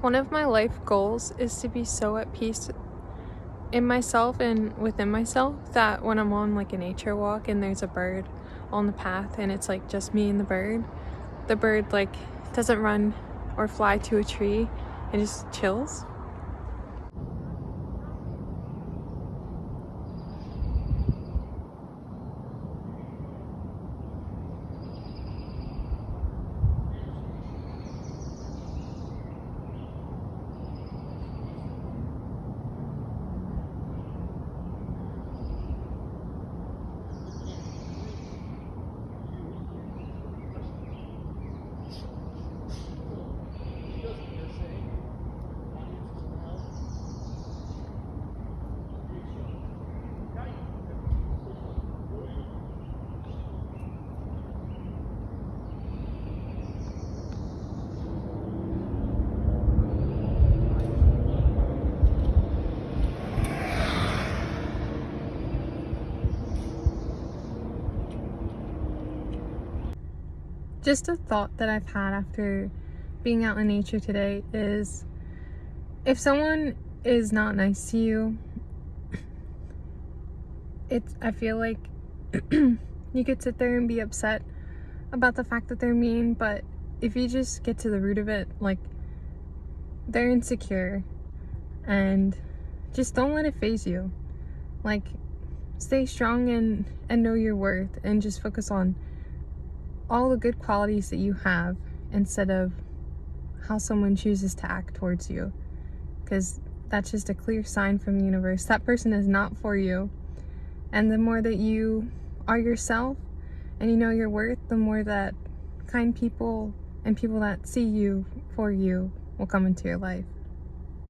One of my life goals is to be so at peace in myself and within myself that when I'm on like a nature walk and there's a bird on the path and it's like just me and the bird like doesn't run or fly to a tree and just chills. Just a thought that I've had after being out in nature today is if someone is not nice to you, I feel like you could sit there and be upset about the fact that they're mean, but if you just get to the root of it, like they're insecure, and just don't let it faze you. Like stay strong and know your worth and just focus on all the good qualities that you have instead of how someone chooses to act towards you, because that's just a clear sign from the universe that person is not for you. And the more that you are yourself and you know your worth, the more that kind people and people that see you for you will come into your life.